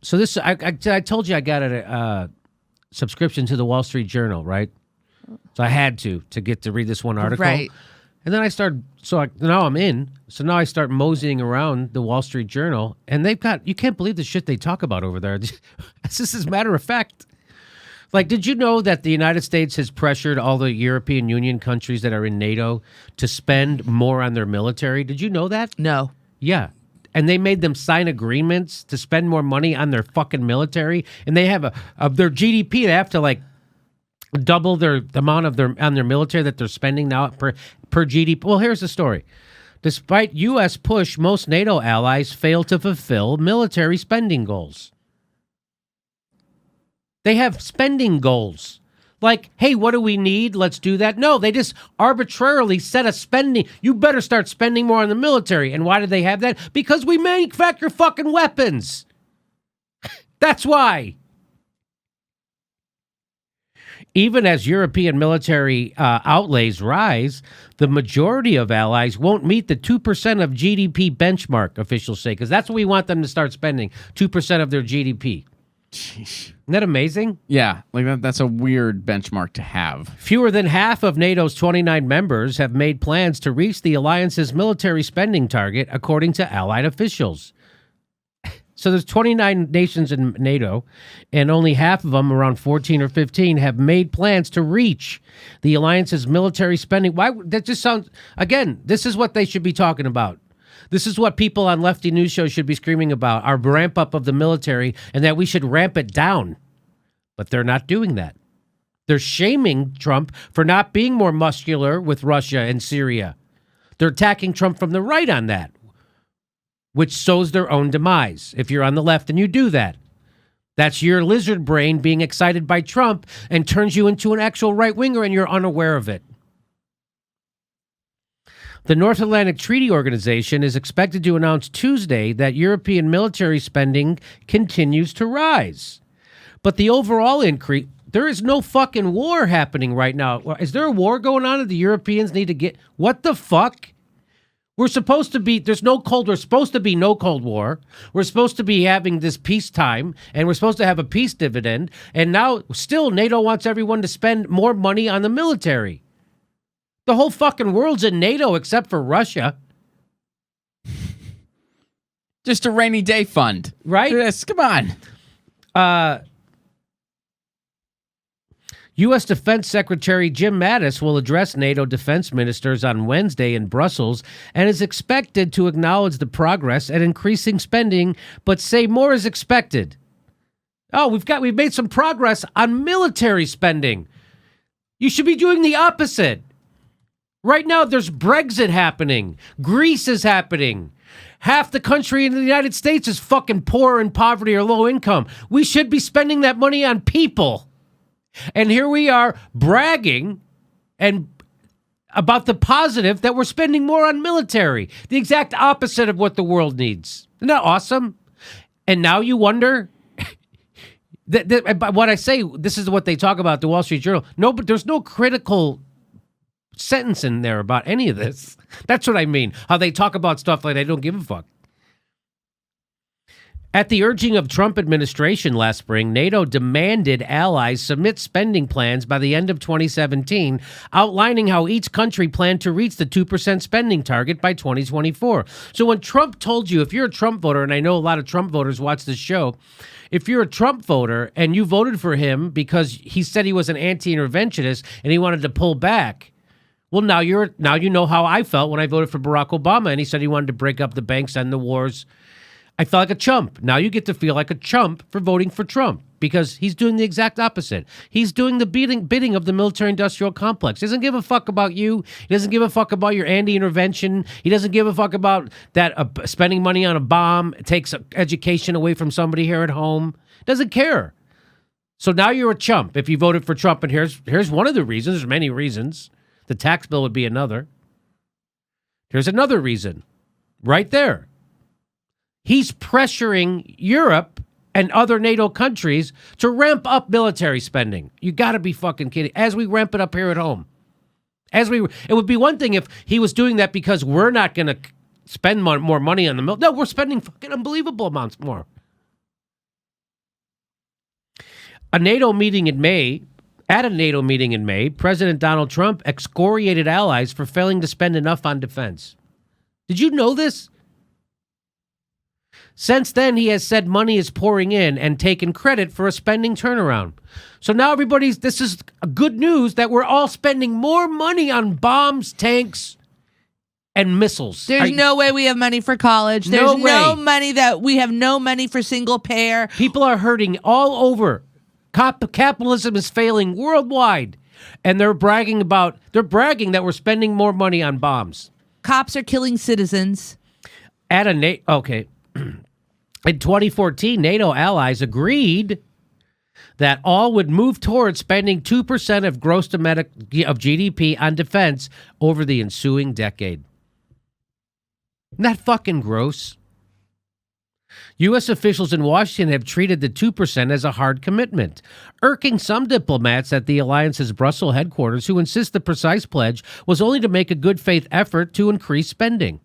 So this, I told you I got a subscription to the Wall Street Journal, right? So I had to get to read this one article. Right. And then I started, now I'm in. So now I start moseying around the Wall Street Journal, and they've got, you can't believe the shit they talk about over there. This is matter of fact. Like, did you know that the United States has pressured all the European Union countries that are in NATO to spend more on their military? Did you know that? No. Yeah. And they made them sign agreements to spend more money on their fucking military. And they have their GDP, they have to like double the amount of on their military that they're spending now per GDP. Well, here's the story. Despite U.S. push, most NATO allies fail to fulfill military spending goals. They have spending goals. Like, hey, what do we need? Let's do that. No, they just arbitrarily set a spending. You better start spending more on the military. And why did they have that? Because we manufacture fucking weapons. That's why. Even as European military outlays rise, the majority of allies won't meet the 2% of GDP benchmark, officials say, because that's what we want them to start spending, 2% of their GDP. Jeez. Isn't that amazing? Yeah, like that's a weird benchmark to have. Fewer than half of NATO's 29 members have made plans to reach the alliance's military spending target, according to allied officials. So there's 29 nations in NATO, and only half of them, around 14 or 15, have made plans to reach the alliance's military spending. Why? That just sounds, again, this is what they should be talking about. This is what people on lefty news shows should be screaming about, our ramp up of the military, and that we should ramp it down. But they're not doing that. They're shaming Trump for not being more muscular with Russia and Syria. They're attacking Trump from the right on that, which sows their own demise. If you're on the left and you do that, that's your lizard brain being excited by Trump and turns you into an actual right-winger, and you're unaware of it. The North Atlantic Treaty Organization is expected to announce Tuesday that European military spending continues to rise. But the overall increase, there is no fucking war happening right now. Is there a war going on that the Europeans need to get? What the fuck? We're supposed to be, we're supposed to be no Cold War. We're supposed to be having this peacetime, and we're supposed to have a peace dividend. And now, still, NATO wants everyone to spend more money on the military. The whole fucking world's in NATO except for Russia. Just a rainy day fund. Right? Yes, come on. U.S. Defense Secretary Jim Mattis will address NATO defense ministers on Wednesday in Brussels and is expected to acknowledge the progress at increasing spending, but say more is expected. Oh, we've made some progress on military spending. You should be doing the opposite. Right now, there's Brexit happening. Greece is happening. Half the country in the United States is fucking poor in poverty or low income. We should be spending that money on people. And here we are bragging and about the positive that we're spending more on military. The exact opposite of what the world needs. Isn't that awesome? And now you wonder... what I say, this is what they talk about, the Wall Street Journal. No, but there's no critical sentence in there about any of this. That's what I mean. How they talk about stuff like they don't give a fuck. At the urging of Trump administration last spring, NATO demanded allies submit spending plans by the end of 2017, outlining how each country planned to reach the 2% spending target by 2024. So when Trump told you, if you're a Trump voter, and I know a lot of Trump voters watch this show, if you're a Trump voter and you voted for him because he said he was an anti-interventionist and he wanted to pull back, well, now you know how I felt when I voted for Barack Obama and he said he wanted to break up the banks and the wars. I felt like a chump. Now you get to feel like a chump for voting for Trump because he's doing the exact opposite. He's doing the bidding of the military-industrial complex. He doesn't give a fuck about you. He doesn't give a fuck about your anti-intervention. He doesn't give a fuck about that spending money on a bomb takes education away from somebody here at home. Doesn't care. So now you're a chump if you voted for Trump. And here's one of the reasons. There's many reasons. The tax bill would be another. Here's another reason. Right there. He's pressuring Europe and other NATO countries to ramp up military spending. You got to be fucking kidding. As we ramp it up here at home. It would be one thing if he was doing that because we're not going to spend more money on the military. No, we're spending fucking unbelievable amounts more. At a NATO meeting in May, President Donald Trump excoriated allies for failing to spend enough on defense. Did you know this? Since then, he has said money is pouring in and taken credit for a spending turnaround. So now this is good news that we're all spending more money on bombs, tanks, and missiles. There's no way we have money for college. There's no money we have no money for single payer. People are hurting all over. Capitalism is failing worldwide. And they're bragging that we're spending more money on bombs. Cops are killing citizens. Okay. In 2014, NATO allies agreed that all would move towards spending 2% of gross domestic of GDP on defense over the ensuing decade. Isn't that fucking gross? U.S. officials in Washington have treated the 2% as a hard commitment, irking some diplomats at the alliance's Brussels headquarters who insist the precise pledge was only to make a good faith effort to increase spending.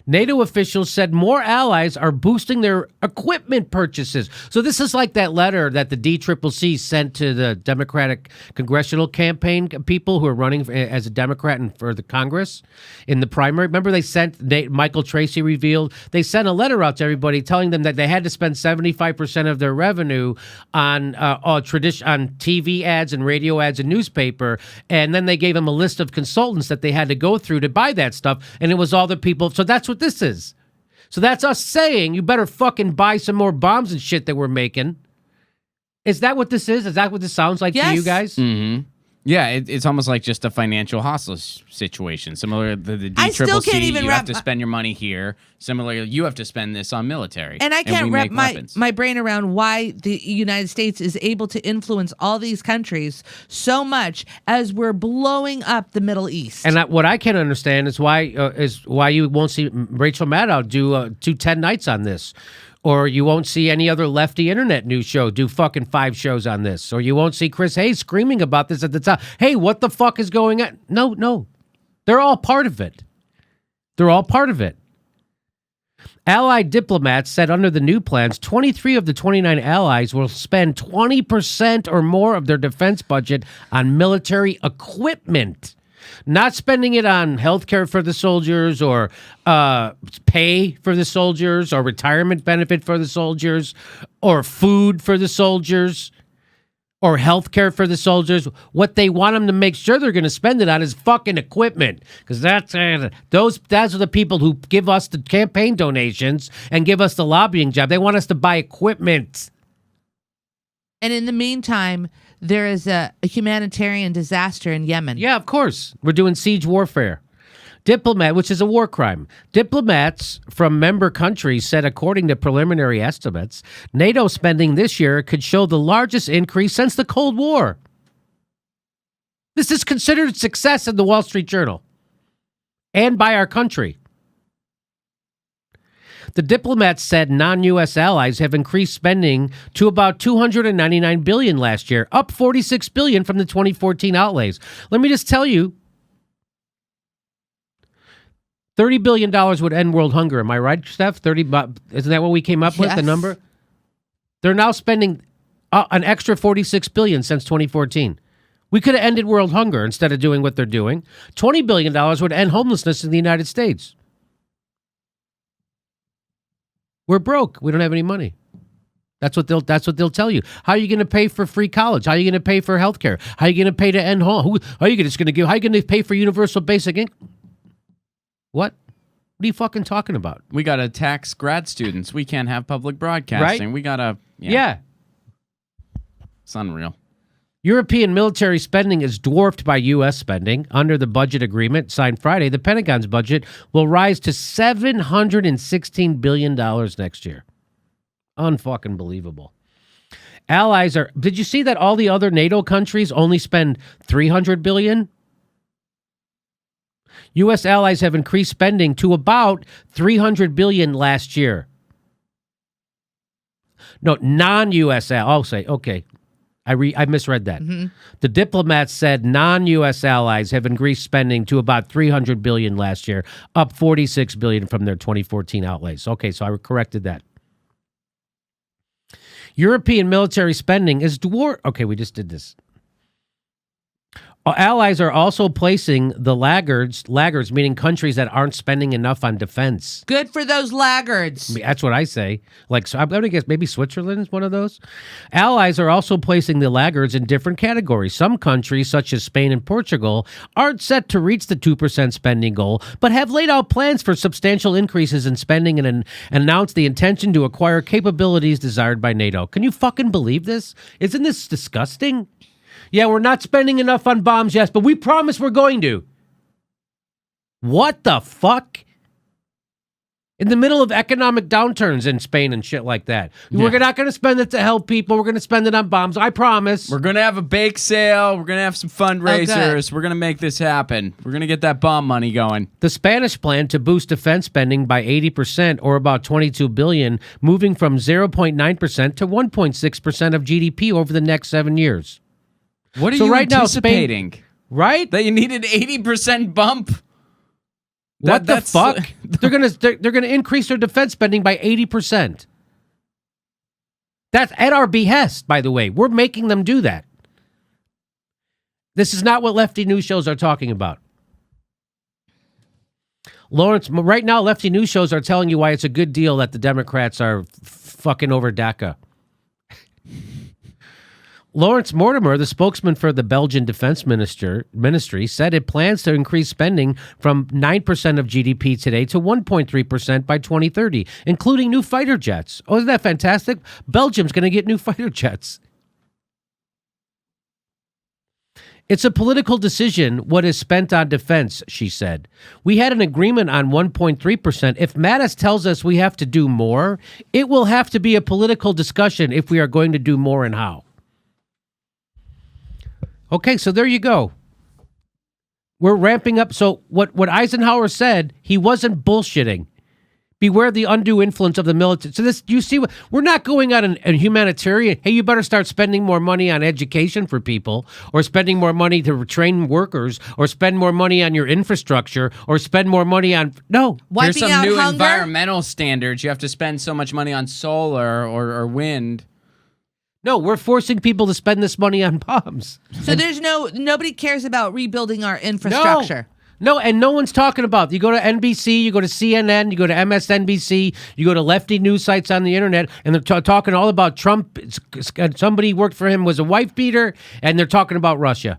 NATO officials said more allies are boosting their equipment purchases. So this is like that letter that the DCCC sent to the Democratic congressional campaign people who are running as a Democrat for the Congress in the primary. Remember they sent, Michael Tracy revealed, they sent a letter out to everybody telling them that they had to spend 75% of their revenue on TV ads and radio ads and newspaper. And then they gave them a list of consultants that they had to go through to buy that stuff. And it was all the people. So that's what this is. So that's us saying you better fucking buy some more bombs and shit that we're making. Is that what this is? Is that what this sounds like to you guys? Mm-hmm. Yeah, it's almost like just a financial hostage situation. Similar to the DCCC, you have to spend your money here. Similarly, you have to spend this on military. And I can't wrap my brain around why the United States is able to influence all these countries so much as we're blowing up the Middle East. And what I can't understand is why you won't see Rachel Maddow do 10 nights on this. Or you won't see any other lefty internet news show do fucking 5 shows on this. Or you won't see Chris Hayes screaming about this at the top. Hey, what the fuck is going on? No. They're all part of it. Allied diplomats said under the new plans, 23 of the 29 allies will spend 20% or more of their defense budget on military equipment. Not spending it on health care for the soldiers or pay for the soldiers or retirement benefit for the soldiers or food for the soldiers or health care for the soldiers. What they want them to make sure they're going to spend it on is fucking equipment, because those are the people who give us the campaign donations and give us the lobbying job. They want us to buy equipment. And in the meantime, there is a humanitarian disaster in Yemen. Yeah, of course. We're doing siege warfare. Which is a war crime. Diplomats from member countries said, according to preliminary estimates, NATO spending this year could show the largest increase since the Cold War. This is considered a success in the Wall Street Journal and by our country. The diplomats said non-U.S. allies have increased spending to about $299 billion last year, up $46 billion from the 2014 outlays. Let me just tell you, $30 billion would end world hunger. Am I right, Steph? Isn't that what we came up with, the number? They're now spending an extra $46 billion since 2014. We could have ended world hunger instead of doing what they're doing. $20 billion would end homelessness in the United States. We're broke. We don't have any money. That's what they'll tell you. How are you going to pay for free college? How are you going to pay for health care? How are you going to pay to end home? How are you going to pay for universal basic income? What are you fucking talking about? We got to tax grad students. We can't have public broadcasting. Right? We got to... Yeah. It's unreal. European military spending is dwarfed by U.S. spending. Under the budget agreement signed Friday, the Pentagon's budget will rise to $716 billion next year. Unfucking believable. Allies are... Did you see that all the other NATO countries only spend $300 billion? U.S. allies have increased spending to about $300 billion last year. No, non-U.S. I'll say, okay. I misread that. Mm-hmm. The diplomats said non-U.S. allies have increased spending to about $300 billion last year, up $46 billion from their 2014 outlays. Okay, so I corrected that. European military spending is dwarf. Okay, we just did this. Allies are also placing the laggards, meaning countries that aren't spending enough on defense. Good for those laggards. That's what I say. Like, so I'm going to guess maybe Switzerland is one of those. Allies are also placing the laggards in different categories. Some countries, such as Spain and Portugal, aren't set to reach the 2% spending goal, but have laid out plans for substantial increases in spending and announced the intention to acquire capabilities desired by NATO. Can you fucking believe this? Isn't this disgusting? Yeah, we're not spending enough on bombs, yes, but we promise we're going to. What the fuck? In the middle of economic downturns in Spain and shit like that. Yeah. We're not going to spend it to help people. We're going to spend it on bombs. I promise. We're going to have a bake sale. We're going to have some fundraisers. We're going to make this happen. We're going to get that bomb money going. The Spanish plan to boost defense spending by 80%, or about $22 billion, moving from 0.9% to 1.6% of GDP over the next 7 years. What are you anticipating? Spain, right? That you need an 80% bump? What the fuck? They're gonna increase their defense spending by 80%. That's at our behest, by the way. We're making them do that. This is not what lefty news shows are talking about. Lawrence, right now, lefty news shows are telling you why it's a good deal that the Democrats are fucking over DACA. Lawrence Mortimer, the spokesman for the Belgian Defense Ministry, said it plans to increase spending from 9% of GDP today to 1.3% by 2030, including new fighter jets. Oh, isn't that fantastic? Belgium's going to get new fighter jets. It's a political decision what is spent on defense, she said. We had an agreement on 1.3%. If Mattis tells us we have to do more, it will have to be a political discussion if we are going to do more and how. Okay, so there you go. We're ramping up. So what Eisenhower said, he wasn't bullshitting. Beware the undue influence of the military. So this, you see, we're not going on a humanitarian. Hey, you better start spending more money on education for people, or spending more money to train workers, or spend more money on your infrastructure, or spend more money on no. There's some new environmental standards. You have to spend so much money on solar or wind. No, we're forcing people to spend this money on bombs. So there's nobody cares about rebuilding our infrastructure. No, and no one's talking about. You go to NBC, you go to CNN, you go to MSNBC, you go to lefty news sites on the internet, and they're talking all about Trump. Somebody worked for him was a wife beater, and they're talking about Russia.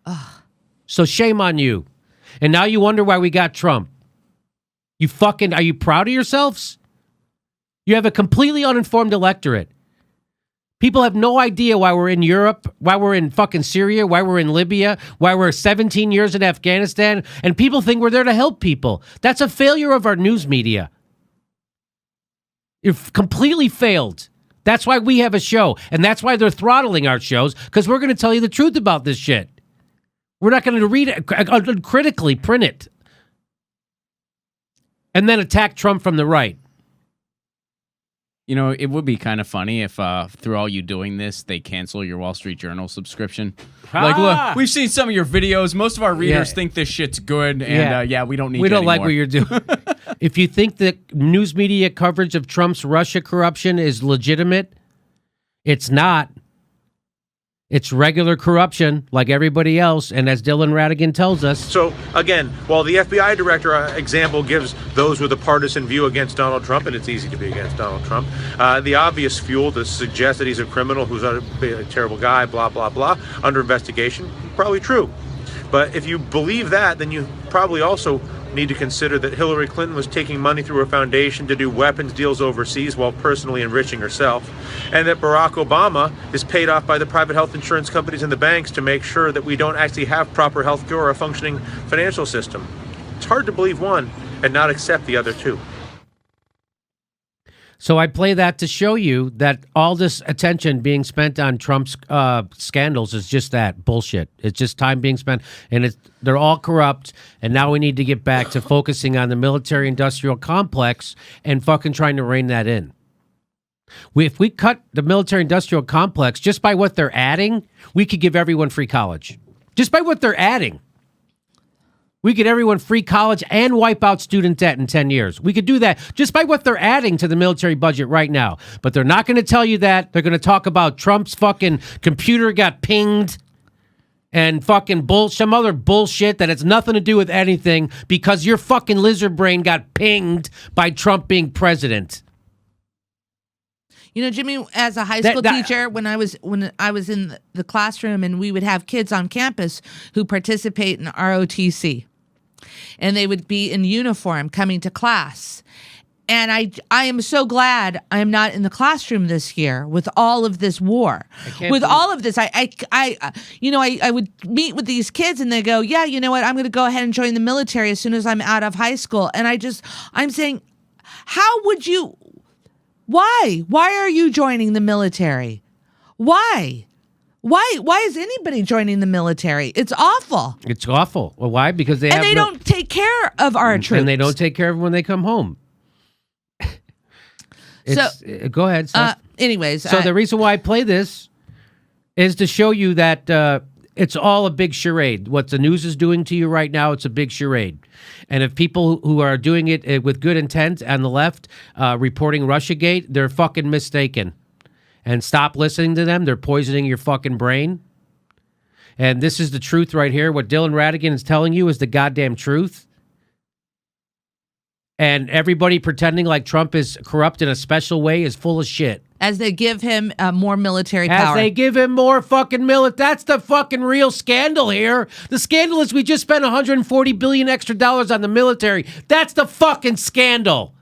Ugh. So shame on you. And now you wonder why we got Trump. Are you proud of yourselves? You have a completely uninformed electorate. People have no idea why we're in Europe, why we're in fucking Syria, why we're in Libya, why we're 17 years in Afghanistan, and people think we're there to help people. That's a failure of our news media. You've completely failed. That's why we have a show, and that's why they're throttling our shows, because we're going to tell you the truth about this shit. We're not going to read it, critically print it, and then attack Trump from the right. You know, it would be kind of funny if through all you doing this, they cancel your Wall Street Journal subscription. Like, look, we've seen some of your videos. Most of our readers think this shit's good, and we don't need. We don't like what you're doing. If you think that news media coverage of Trump's Russia corruption is legitimate, it's not. It's regular corruption like everybody else, and as Dylan Radigan tells us. So, again, while the FBI director example gives those with a partisan view against Donald Trump, and it's easy to be against Donald Trump, the obvious fuel to suggest that he's a criminal who's a terrible guy, blah, blah, blah, under investigation, probably true. But if you believe that, then you probably also need to consider that Hillary Clinton was taking money through her foundation to do weapons deals overseas while personally enriching herself, and that Barack Obama is paid off by the private health insurance companies and the banks to make sure that we don't actually have proper health care or a functioning financial system. It's hard to believe one and not accept the other two. So I play that to show you that all this attention being spent on Trump's scandals is just that bullshit. It's just time being spent, and they're all corrupt. And now we need to get back to focusing on the military-industrial complex and fucking trying to rein that in. If we cut the military-industrial complex just by what they're adding, we could give everyone free college. Just by what they're adding. We get everyone free college and wipe out student debt in 10 years. We could do that just by what they're adding to the military budget right now. But they're not going to tell you that. They're going to talk about Trump's fucking computer got pinged and fucking some other bullshit that has nothing to do with anything because your fucking lizard brain got pinged by Trump being president. You know, Jimmy, as a high school teacher, when I was in the classroom and we would have kids on campus who participate in ROTC, and they would be in uniform coming to class. And I am so glad I am not in the classroom this year with all of this war. With all of this, I would meet with these kids and they go, yeah, you know what? I'm going to go ahead and join the military as soon as I'm out of high school. And I'm saying, how would you? Why? Why are you joining the military? Why? Why is anybody joining the military? It's awful. It's awful. Well, why? Because they don't take care of our troops. And they don't take care of them when they come home. Go ahead, Steph. Anyways. So the reason why I play this is to show you that it's all a big charade. What the news is doing to you right now, it's a big charade. And if people who are doing it with good intent on the left, reporting Russiagate, they're fucking mistaken. And stop listening to them. They're poisoning your fucking brain. And this is the truth right here. What Dylan Ratigan is telling you is the goddamn truth. And everybody pretending like Trump is corrupt in a special way is full of shit. As they give him more military power. As they give him more fucking That's the fucking real scandal here. The scandal is we just spent $140 billion extra on the military. That's the fucking scandal.